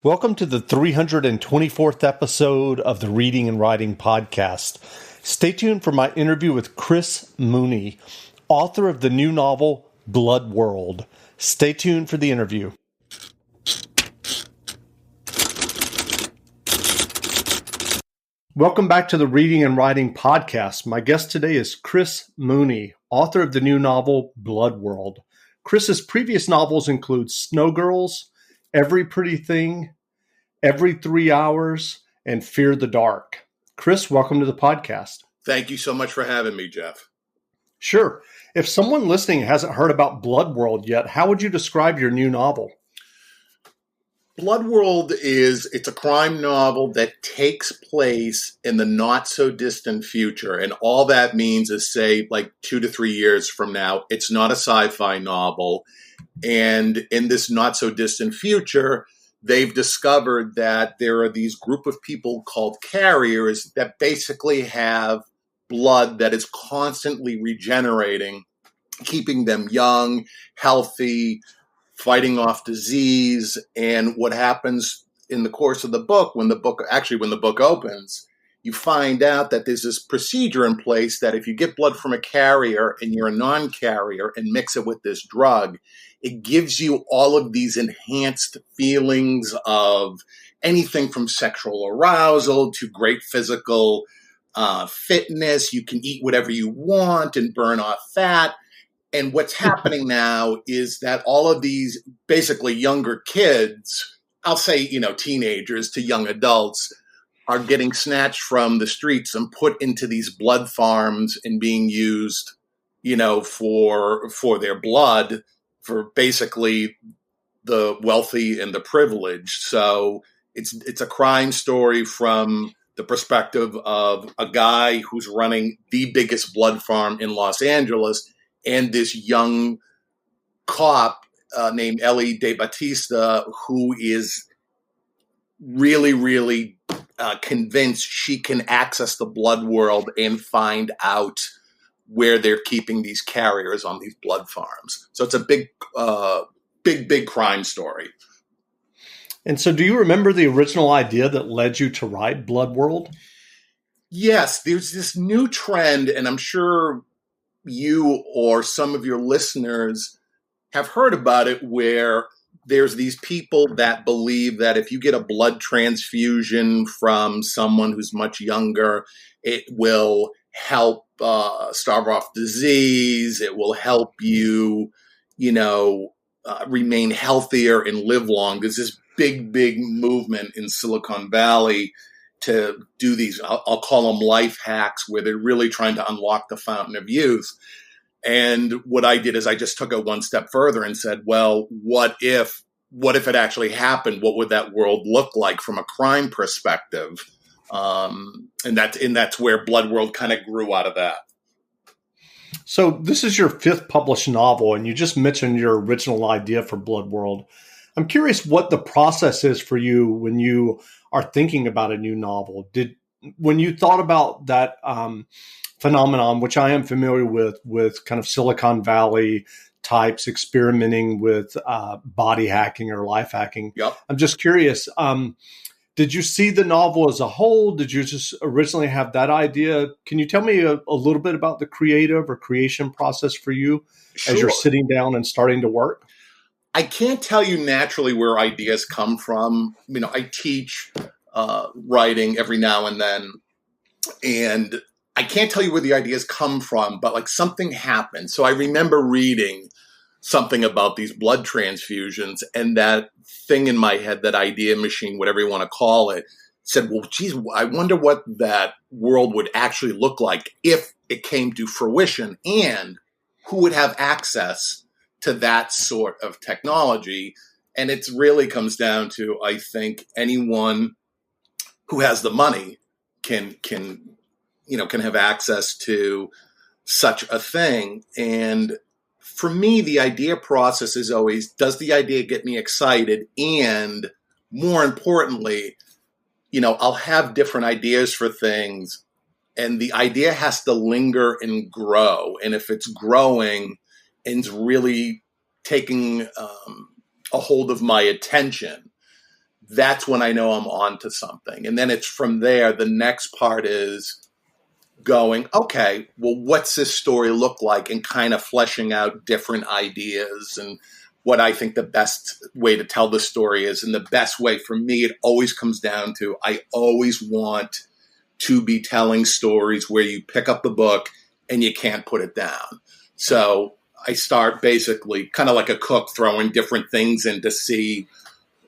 Welcome to the 324th episode of the Reading and Writing Podcast. Stay tuned for my interview with Chris Mooney, author of the new novel, Blood World. Stay tuned for the interview. Welcome back to the Reading and Writing Podcast. My guest today is Chris Mooney, author of the new novel, Blood World. Chris's previous novels include Snow Girls, Every Pretty Thing, Every 3 Hours, and Fear the Dark. Chris, welcome to the podcast. Thank you so much for having me, Jeff. Sure. If someone listening hasn't heard about Blood World yet, how would you describe your new novel? Blood World it's a crime novel that takes place in the not so distant future. And all that means is, say, like 2 to 3 years from now. It's not a sci-fi novel. And in this not so distant future, they've discovered that there are these group of people called carriers that basically have blood that is constantly regenerating, keeping them young, healthy, fighting off disease. And what happens in the course of the book, when the book opens, you find out that there's this procedure in place that if you get blood from a carrier and you're a non-carrier and mix it with this drug, it gives you all of these enhanced feelings of anything from sexual arousal to great physical fitness. You can eat whatever you want and burn off fat. And what's happening now is that all of these basically younger kids, I'll say, teenagers to young adults, are getting snatched from the streets and put into these blood farms and being used, for their blood, for basically the wealthy and the privileged. So it's a crime story from the perspective of a guy who's running the biggest blood farm in Los Angeles, and this young cop named Ellie De Batista, who is really, really convinced she can access the blood world and find out where they're keeping these carriers on these blood farms. So it's a big crime story. And so do you remember the original idea that led you to write Blood World? Yes, there's this new trend, and I'm sure you or some of your listeners have heard about it, where there's these people that believe that if you get a blood transfusion from someone who's much younger, it will help starve off disease. It will help you, remain healthier and live long. There's this big movement in Silicon Valley to do these, I'll call them life hacks, where they're really trying to unlock the fountain of youth. And what I did is I just took it one step further and said, well, what if it actually happened? What would that world look like from a crime perspective? And that's where Blood World kind of grew out of that. So this is your 5th published novel, and you just mentioned your original idea for Blood World. I'm curious what the process is for you when you are thinking about a new novel. When you thought about that phenomenon, which I am familiar with kind of Silicon Valley types experimenting with body hacking or life hacking. Yep. I'm just curious, did you see the novel as a whole? Did you just originally have that idea? Can you tell me a little bit about the creative or creation process for you as you're sitting down and starting to work? I can't tell you naturally where ideas come from. I teach writing every now and then, and I can't tell you where the ideas come from, but like something happened. So I remember reading something about these blood transfusions, and that thing in my head, that idea machine, whatever you want to call it, said, well, geez, I wonder what that world would actually look like if it came to fruition, and who would have access to that sort of technology. And it really comes down to, I think, anyone who has the money can have access to such a thing. And for me, the idea process is always, does the idea get me excited? And more importantly, I'll have different ideas for things, and the idea has to linger and grow. And if it's growing and it's really taking a hold of my attention, that's when I know I'm on to something. And then it's from there, the next part is going, okay, well, what's this story look like, and kind of fleshing out different ideas and what I think the best way to tell the story is. And the best way for me, it always comes down to, I always want to be telling stories where you pick up the book and you can't put it down. So I start basically kind of like a cook, throwing different things in to see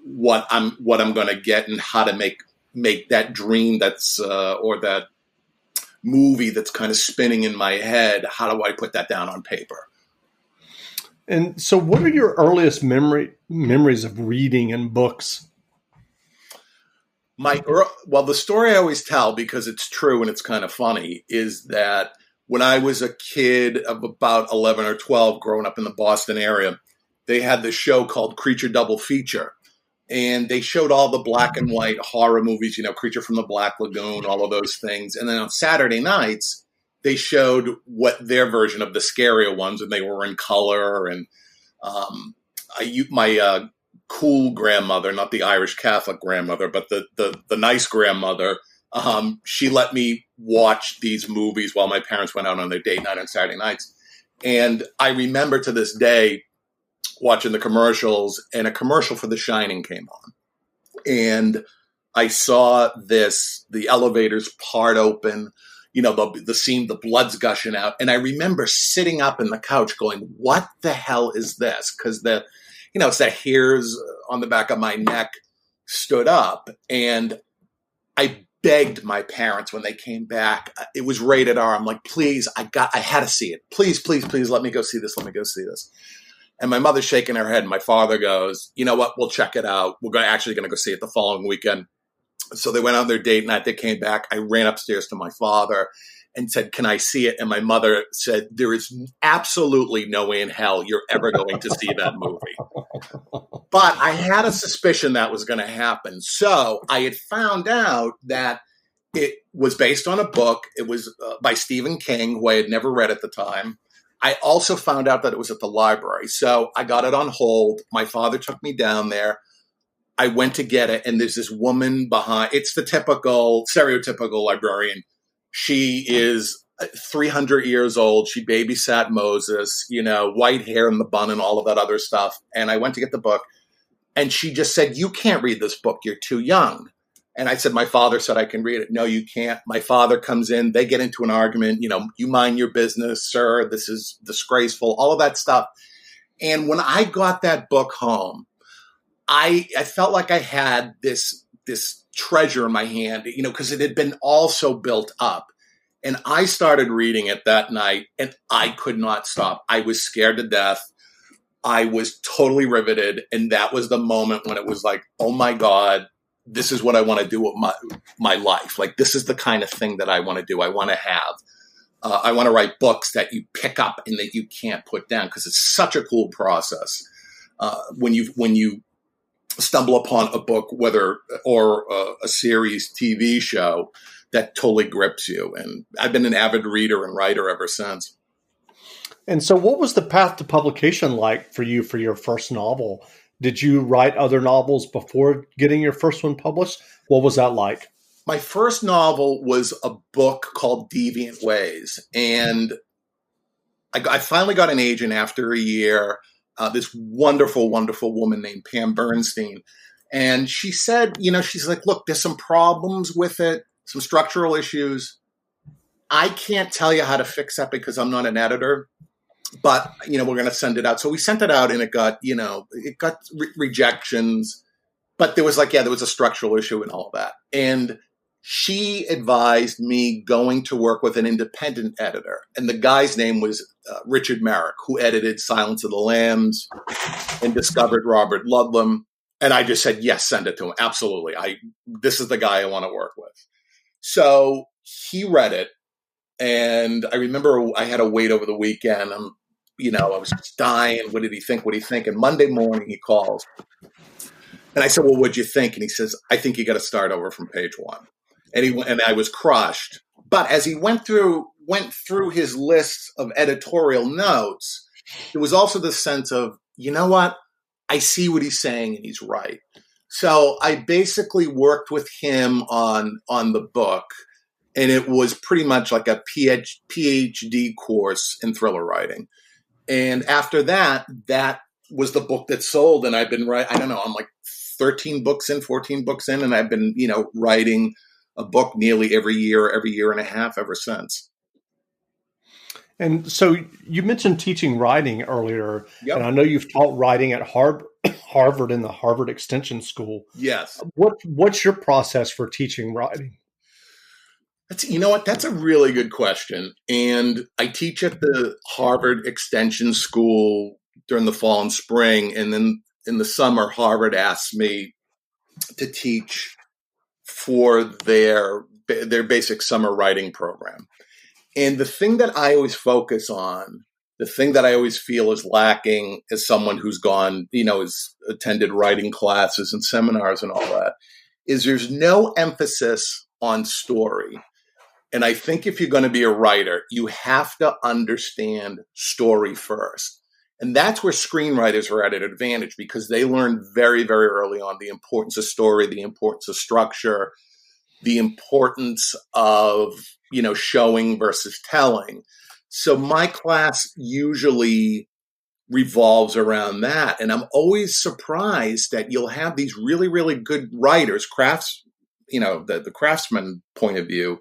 what I'm going to get and how to make that dream that's or that movie that's kind of spinning in my head. How do I put that down on paper? And so, what are your earliest memories of reading and books? Well, the story I always tell, because it's true and it's kind of funny, is that when I was a kid of about 11 or 12, growing up in the Boston area, they had this show called Creature Double Feature. And they showed all the black and white horror movies, Creature from the Black Lagoon, all of those things. And then on Saturday nights, they showed what their version of the scarier ones, and they were in color. And my cool grandmother, not the Irish Catholic grandmother, but the nice grandmother, she let me watch these movies while my parents went out on their date night on Saturday nights. And I remember to this day watching the commercials, and a commercial for The Shining came on. And I saw the elevators part open, the scene, the blood's gushing out. And I remember sitting up in the couch going, what the hell is this? Because it's that hairs on the back of my neck stood up. And I begged my parents when they came back. It was rated R. I'm like, please, I had to see it. Please, please, please let me go see this. Let me go see this. And my mother's shaking her head. And my father goes, you know what? We'll check it out. We're actually going to go see it the following weekend. So they went on their date night. They came back. I ran upstairs to my father and said, can I see it? And my mother said, there is absolutely no way in hell you're ever going to see that movie. But I had a suspicion that was going to happen. So I had found out that it was based on a book. It was by Stephen King, who I had never read at the time. I also found out that it was at the library. So I got it on hold. My father took me down there. I went to get it, and there's this woman behind. It's the stereotypical librarian. She is 300 years old. She babysat Moses, white hair in the bun and all of that other stuff. And I went to get the book, and she just said, you can't read this book. You're too young. And I said, my father said I can read it. No, you can't. My father comes in. They get into an argument. You mind your business, sir. This is disgraceful, all of that stuff. And when I got that book home, I felt like I had this treasure in my hand, because it had been all so built up. And I started reading it that night, and I could not stop. I was scared to death. I was totally riveted. And that was the moment when it was like, oh my God, this is what I want to do with my life. Like, this is the kind of thing that I want to do. I want to have. I want to write books that you pick up and that you can't put down, because it's such a cool process. When you stumble upon a book, or a series, TV show that totally grips you. And I've been an avid reader and writer ever since. And so what was the path to publication like for you for your first novel? Did you write other novels before getting your first one published? What was that like? My first novel was a book called Deviant Ways. And I finally got an agent after a year, this wonderful, wonderful woman named Pam Bernstein. And she said, she's like, look, there's some problems with it, some structural issues. I can't tell you how to fix that because I'm not an editor. But, we're going to send it out. So we sent it out, and it got rejections. But there was there was a structural issue and all of that. And she advised me going to work with an independent editor. And the guy's name was Richard Merrick, who edited Silence of the Lambs and discovered Robert Ludlum. And I just said, yes, send it to him. Absolutely. This is the guy I want to work with. So he read it. And I remember I had to wait over the weekend. I was just dying. What did he think? What do you think? And Monday morning he calls. And I said, well, what'd you think? And he says, I think you got to start over from page one. And I was crushed. But as he went through his list of editorial notes, there was also the sense of, you know what? I see what he's saying, and he's right. So I basically worked with him on the book, and it was pretty much like a PhD course in thriller writing. And after that, that was the book that sold. And I've been writing, I don't know, I'm like 13 books in, 14 books in, and I've been, writing a book nearly every year and a half ever since. And so you mentioned teaching writing earlier, and Yep. I know you've taught writing at Harvard in the Harvard Extension School. Yes. What's your process for teaching writing? You know what? That's a really good question. And I teach at the Harvard Extension School during the fall and spring. And then in the summer, Harvard asked me to teach for their basic summer writing program. And the thing that I always focus on, the thing that I always feel is lacking as someone who's gone, has attended writing classes and seminars and all that, is there's no emphasis on story. And I think if you're going to be a writer, you have to understand story first. And that's where screenwriters are at an advantage, because they learn very, very early on the importance of story, the importance of structure, the importance of, showing versus telling. So my class usually revolves around that. And I'm always surprised that you'll have these really, really good writers, the craftsman point of view,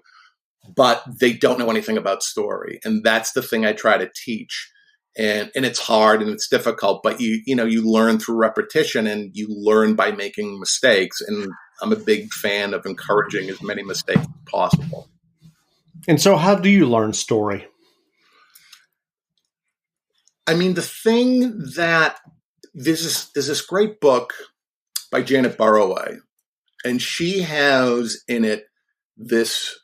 but they don't know anything about story. And that's the thing I try to teach. And it's hard and it's difficult, but you learn through repetition, and you learn by making mistakes. And I'm a big fan of encouraging as many mistakes as possible. And so how do you learn story? I mean, the thing that there's this great book by Janet Burroway, and she has in it this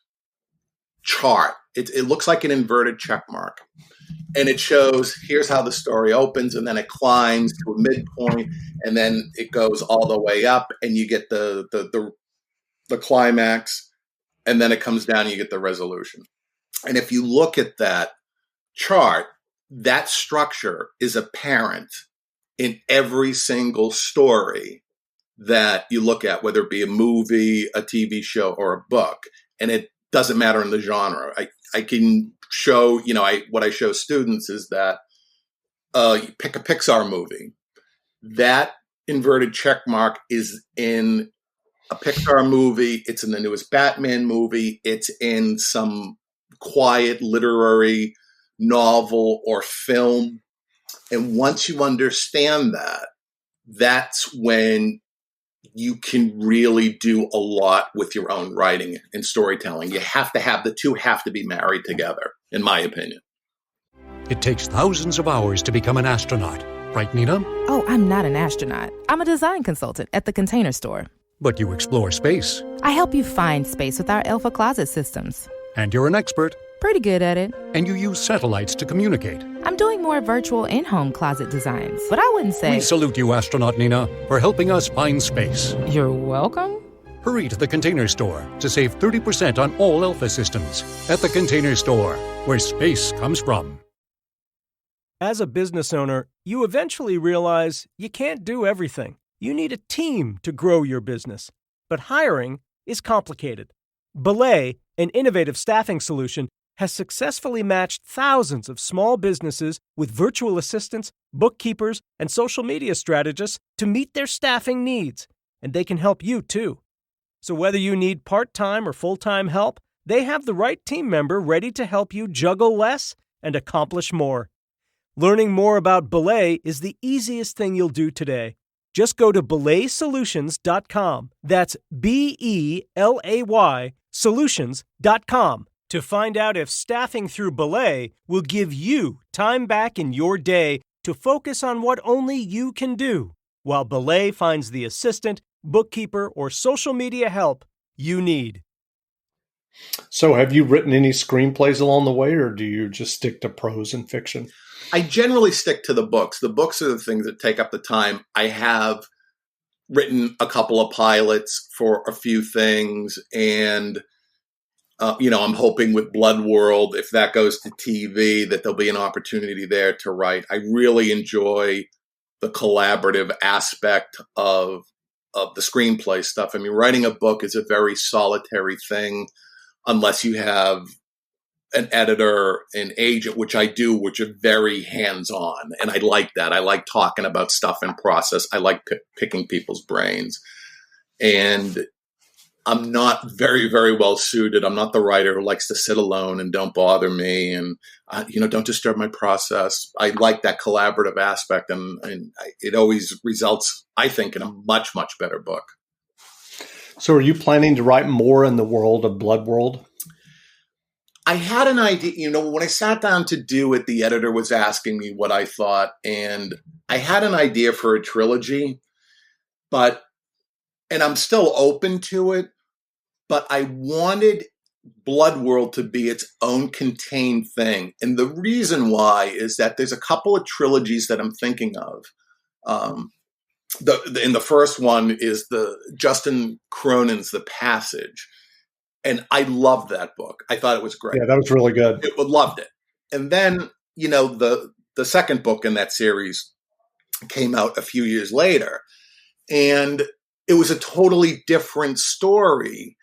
chart. It looks like an inverted check mark. And it shows, here's how the story opens, and then it climbs to a midpoint, and then it goes all the way up, and you get the climax, and then it comes down and you get the resolution. And if you look at that chart, that structure is apparent in every single story that you look at, whether it be a movie, a TV show, or a book. And it doesn't matter in the genre. I can show, what I show students is that you pick a Pixar movie. That inverted check mark is in a Pixar movie. It's in the newest Batman movie. It's in some quiet literary novel or film. And once you understand that, that's when you can really do a lot with your own writing and storytelling. You have to have the two have to be married together, in my opinion. It takes thousands of hours to become an astronaut, right, Nina? Oh, I'm not an astronaut. I'm a design consultant at the Container Store. But you explore space. I help you find space with our Alpha Closet systems. And you're an expert. Pretty good at it. And you use satellites to communicate. I'm doing more virtual in-home closet designs, but I wouldn't say... We salute you, astronaut Nina, for helping us find space. You're welcome. Hurry to the Container Store to save 30% on all Alpha systems. At the Container Store, where space comes from. As a business owner, you eventually realize you can't do everything. You need a team to grow your business. But hiring is complicated. Belay, an innovative staffing solution, has successfully matched thousands of small businesses with virtual assistants, bookkeepers, and social media strategists to meet their staffing needs. And they can help you, too. So whether you need part-time or full-time help, they have the right team member ready to help you juggle less and accomplish more. Learning more about Belay is the easiest thing you'll do today. Just go to belaysolutions.com. That's BELAY solutions.com to find out if staffing through Belay will give you time back in your day to focus on what only you can do, while Belay finds the assistant, bookkeeper, or social media help you need. So have you written any screenplays along the way, or do you just stick to prose and fiction? I generally stick to the books. The books are the things that take up the time. I have written a couple of pilots for a few things, and I'm hoping with Blood World, if that goes to TV, that there'll be an opportunity there to write. I really enjoy the collaborative aspect of the screenplay stuff. I mean, writing a book is a very solitary thing unless you have an editor, an agent, which I do, which are very hands-on. And I like that. I like talking about stuff in process. I like picking people's brains. And I'm not very, very well suited. I'm not the writer who likes to sit alone and don't bother me and, don't disturb my process. I like that collaborative aspect, and it always results, I think, in a much, much better book. So are you planning to write more in the world of Blood World? I had an idea, when I sat down to do it, the editor was asking me what I thought, and I had an idea for a trilogy, and I'm still open to it, but I wanted Blood World to be its own contained thing. And the reason why is that there's a couple of trilogies that I'm thinking of. In the first one is the Justin Cronin's The Passage. And I loved that book. I thought it was great. Yeah, that was really good. I loved it. And then, the second book in that series came out a few years later. And it was a totally different story.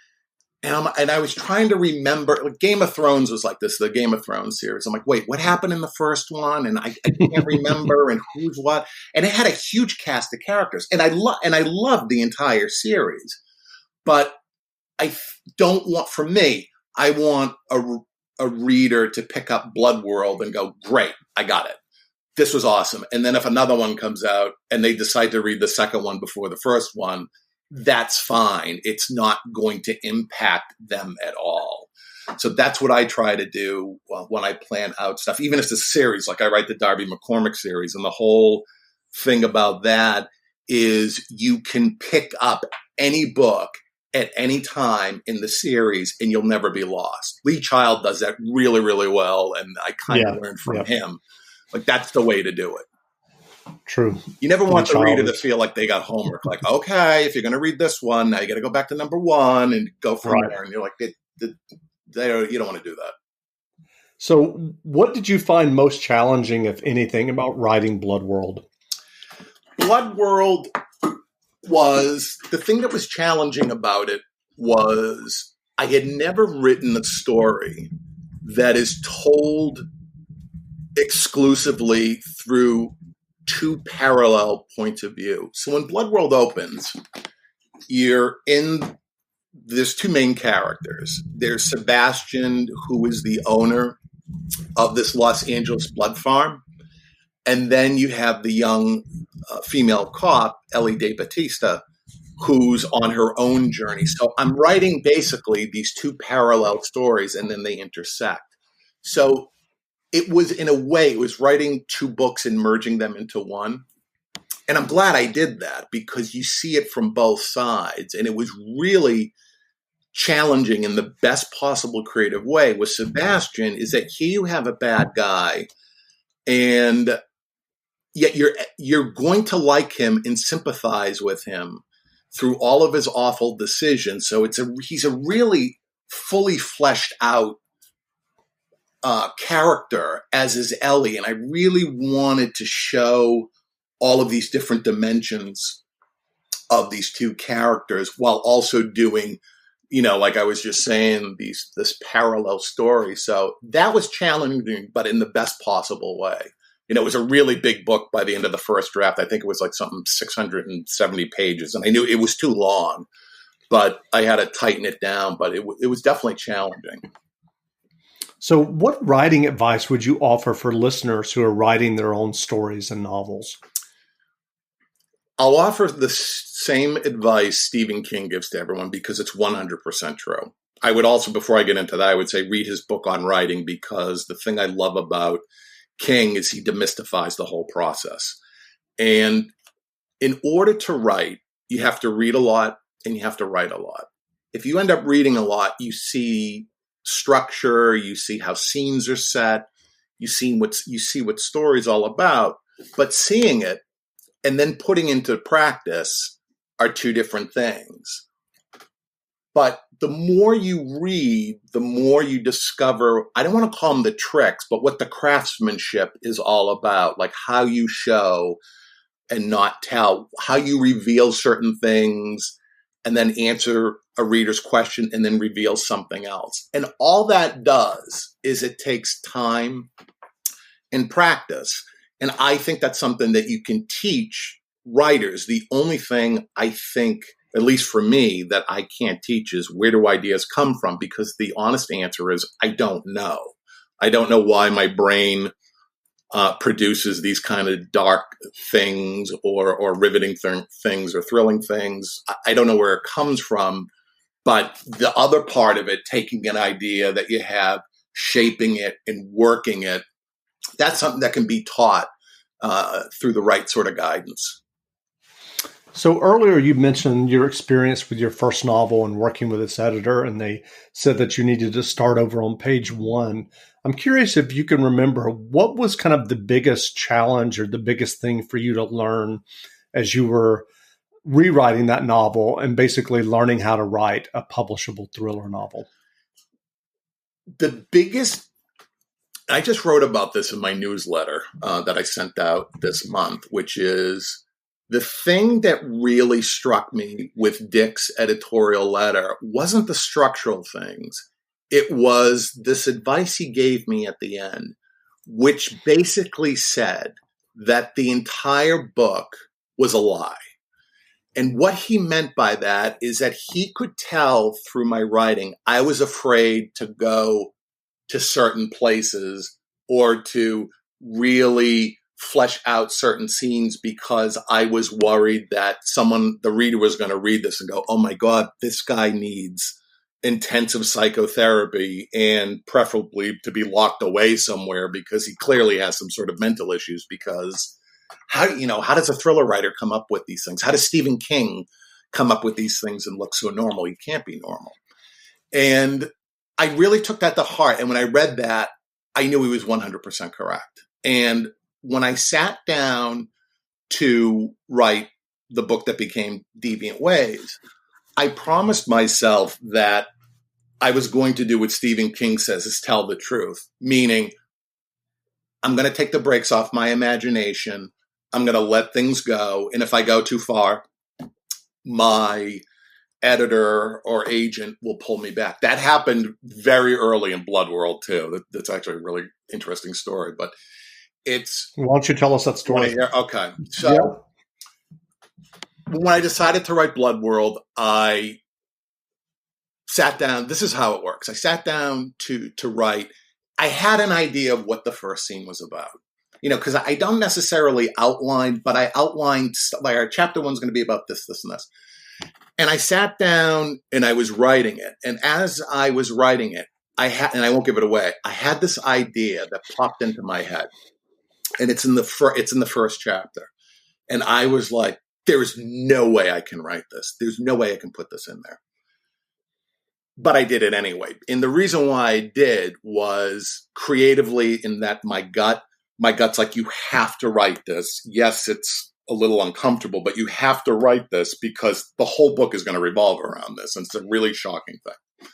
And I was trying to remember, like Game of Thrones was like this, the Game of Thrones series. I'm like, wait, what happened in the first one? And I can't remember, and who's what. And it had a huge cast of characters. And I loved the entire series. But I want a reader to pick up Blood World and go, great, I got it. This was awesome. And then if another one comes out and they decide to read the second one before the first one, that's fine. It's not going to impact them at all. So that's what I try to do when I plan out stuff. Even if it's a series, like I write the Darby McCormick series, and the whole thing about that is you can pick up any book at any time in the series and you'll never be lost. Lee Child does that really, really well, and I kind of learned from him. Like, that's the way to do it. True. You never want the reader to feel like they got homework. Like, okay, if you're going to read this one, now you got to go back to number one and go from there. And you're like, you don't want to do that. So what did you find most challenging, if anything, about writing Blood World? Blood World was, the thing that was challenging about it was I had never written a story that is told exclusively through two parallel points of view. So when Blood World opens, there's two main characters. There's Sebastian, who is the owner of this Los Angeles blood farm. And then you have the young female cop, Ellie De Batista, who's on her own journey. So I'm writing basically these two parallel stories, and then they intersect. So it was, in a way, it was writing two books and merging them into one. And I'm glad I did that, because you see it from both sides. And it was really challenging in the best possible creative way. With Sebastian, is that here you have a bad guy, and yet you're going to like him and sympathize with him through all of his awful decisions. So he's a really fully fleshed out character, as is Ellie. And I really wanted to show all of these different dimensions of these two characters, while also doing, like I was just saying, this parallel story. So that was challenging, but in the best possible way. It was a really big book by the end of the first draft. I think it was like something 670 pages, and I knew it was too long, but I had to tighten it down. But it was definitely challenging. So what writing advice would you offer for listeners who are writing their own stories and novels? I'll offer the same advice Stephen King gives to everyone, because it's 100% true. I would also, before I get into that, I would say read his book on writing, because the thing I love about King is he demystifies the whole process. And in order to write, you have to read a lot and you have to write a lot. If you end up reading a lot, you see structure, you see how scenes are set, you see what story's all about, but seeing it and then putting into practice are two different things. But the more you read, the more you discover, I don't want to call them the tricks, but what the craftsmanship is all about, like how you show and not tell, how you reveal certain things and then answer a reader's question and then reveal something else. And all that does is it takes time and practice. And I think that's something that you can teach writers. The only thing I think, at least for me, that I can't teach is, where do ideas come from? Because the honest answer is, I don't know. I don't know why my brain produces these kind of dark things or riveting things or thrilling things. I don't know where it comes from. But the other part of it, taking an idea that you have, shaping it and working it, that's something that can be taught through the right sort of guidance. So earlier you mentioned your experience with your first novel and working with its editor, and they said that you needed to start over on page 1. I'm curious if you can remember, what was kind of the biggest challenge or the biggest thing for you to learn as you were rewriting that novel and basically learning how to write a publishable thriller novel? The biggest, I just wrote about this in my newsletter that I sent out this month, which is, the thing that really struck me with Dick's editorial letter wasn't the structural things. It was this advice he gave me at the end, which basically said that the entire book was a lie. And what he meant by that is that he could tell through my writing, I was afraid to go to certain places or to really flesh out certain scenes because I was worried that the reader was going to read this and go, oh my God, this guy needs intensive psychotherapy and preferably to be locked away somewhere because he clearly has some sort of mental issues. Because how does a thriller writer come up with these things? How does Stephen King come up with these things and look so normal? He can't be normal. And I really took that to heart. And when I read that, I knew he was 100% correct. And when I sat down to write the book that became Deviant Ways, I promised myself that I was going to do what Stephen King says, is tell the truth, meaning I'm going to take the brakes off my imagination. I'm going to let things go. And if I go too far, my editor or agent will pull me back. That happened very early in Blood World too. That's actually a really interesting story, but why don't you tell us that story? Okay. So when I decided to write Blood World, I sat down. This is how it works. I sat down to write. I had an idea of what the first scene was about, because I don't necessarily outline, but I outlined, like, our chapter 1 is going to be about this, this, and this. And I sat down and I was writing it. And as I was writing it, and I won't give it away, I had this idea that popped into my head. And it's in the first chapter. And I was like, there is no way I can write this. There's no way I can put this in there. But I did it anyway. And the reason why I did was creatively, in that my gut's like, you have to write this. Yes, it's a little uncomfortable, but you have to write this because the whole book is going to revolve around this. And it's a really shocking thing.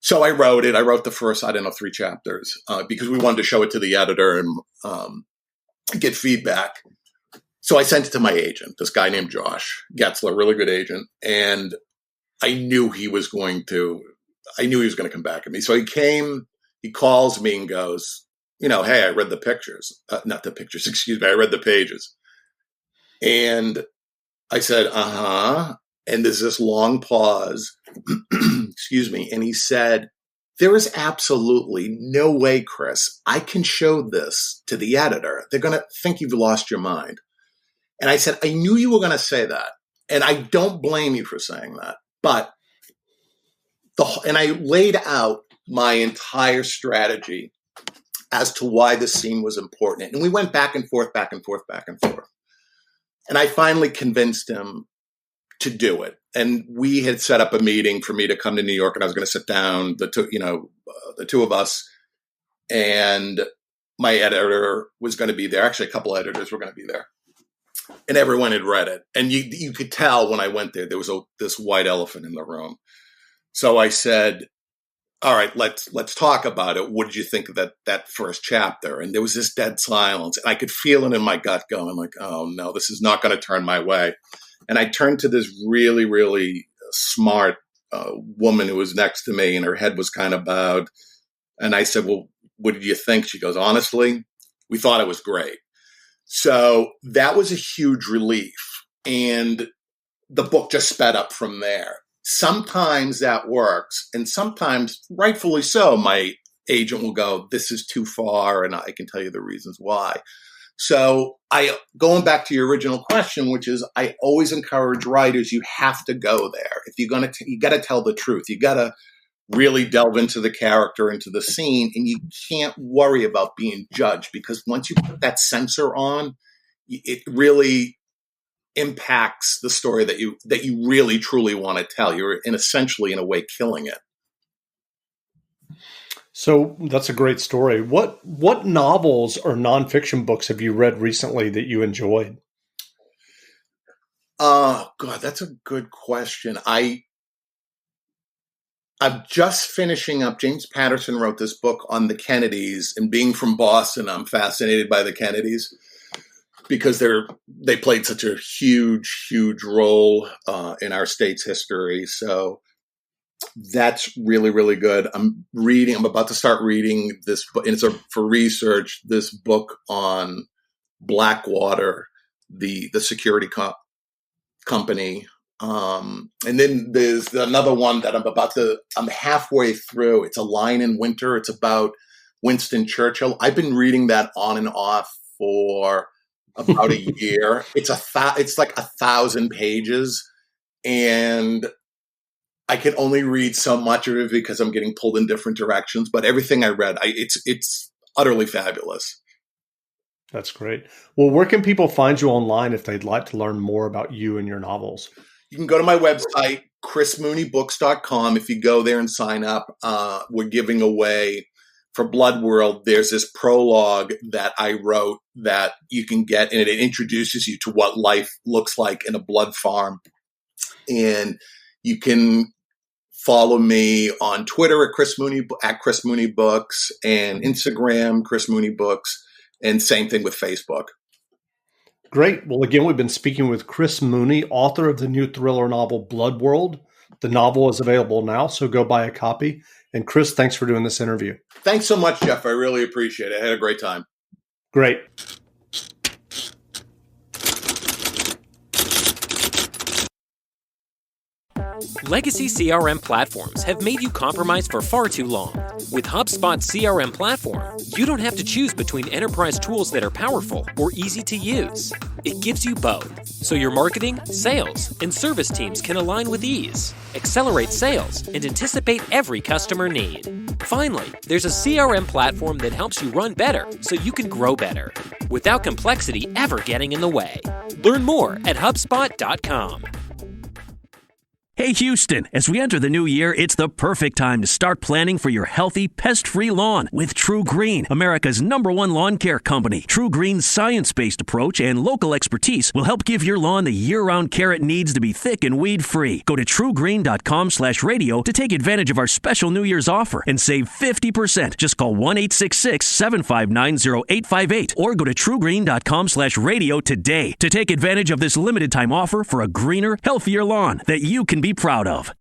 So I wrote it. I wrote the first, 3 chapters because we wanted to show it to the editor and get feedback. So I sent it to my agent, this guy named Josh Getzler, really good agent. And I knew he was going to come back at me. So he calls me and goes, hey, I read the pictures, not the pictures, excuse me. I read the pages. And I said, uh-huh. And there's this long pause, excuse me. And he said, there is absolutely no way, Chris, I can show this to the editor. They're going to think you've lost your mind. And I said, I knew you were going to say that. And I don't blame you for saying that. But and I laid out my entire strategy as to why this scene was important. And we went back and forth, back and forth, back and forth. And I finally convinced him to do it. And we had set up a meeting for me to come to New York, and I was going to sit down, the two of us, and my editor was going to be there. Actually, a couple of editors were going to be there, and everyone had read it. And you could tell when I went there was this white elephant in the room. So I said, all right, let's talk about it. What did you think of that first chapter? And there was this dead silence. And I could feel it in my gut going like, oh no, this is not going to turn my way. And I turned to this really, really smart woman who was next to me, and her head was kind of bowed. And I said, well, what did you think? She goes, honestly, we thought it was great. So that was a huge relief. And the book just sped up from there. Sometimes that works, and sometimes, rightfully so, my agent will go, this is too far, and I can tell you the reasons why. So going back to your original question, which is I always encourage writers, you have to go there. If you're going to, you got to tell the truth. You got to really delve into the character, into the scene, and you can't worry about being judged, because once you put that censor on, it really impacts the story that you really truly want to tell. You're essentially in a way killing it. So that's a great story. What novels or nonfiction books have you read recently that you enjoyed? God, that's a good question. I'm just finishing up. James Patterson wrote this book on the Kennedys, and being from Boston, I'm fascinated by the Kennedys because they played such a huge, huge role in our state's history. So that's really, really good. I'm about to start reading this book, and it's for research, this book on Blackwater, the security company. And then there's another one that I'm halfway through. It's A Line in Winter. It's about Winston Churchill. I've been reading that on and off for about a year. It's like 1,000 pages, and I can only read so much of it because I'm getting pulled in different directions. But everything I read, it's utterly fabulous. That's great. Well, where can people find you online if they'd like to learn more about you and your novels? You can go to my website, chrismooney.books.com. If you go there and sign up, we're giving away for Blood World. There's this prologue that I wrote that you can get, and it introduces you to what life looks like in a blood farm. And you can follow me on Twitter at Chris Mooney Books, and Instagram, Chris Mooney Books, and same thing with Facebook. Great. Well, again, we've been speaking with Chris Mooney, author of the new thriller novel Blood World. The novel is available now, so go buy a copy. And Chris, thanks for doing this interview. Thanks so much, Jeff. I really appreciate it. I had a great time. Great. Legacy CRM platforms have made you compromise for far too long. With HubSpot's CRM platform, you don't have to choose between enterprise tools that are powerful or easy to use. It gives you both, so your marketing, sales, and service teams can align with ease, accelerate sales, and anticipate every customer need. Finally, there's a CRM platform that helps you run better so you can grow better, without complexity ever getting in the way. Learn more at HubSpot.com. Hey Houston, as we enter the new year, it's the perfect time to start planning for your healthy, pest-free lawn with True Green, America's #1 lawn care company. True Green's science-based approach and local expertise will help give your lawn the year-round care it needs to be thick and weed-free. Go to truegreen.com/radio to take advantage of our special New Year's offer and save 50%. Just call 1-866-759-0858 or go to truegreen.com/radio today to take advantage of this limited time offer for a greener, healthier lawn that you can be proud of.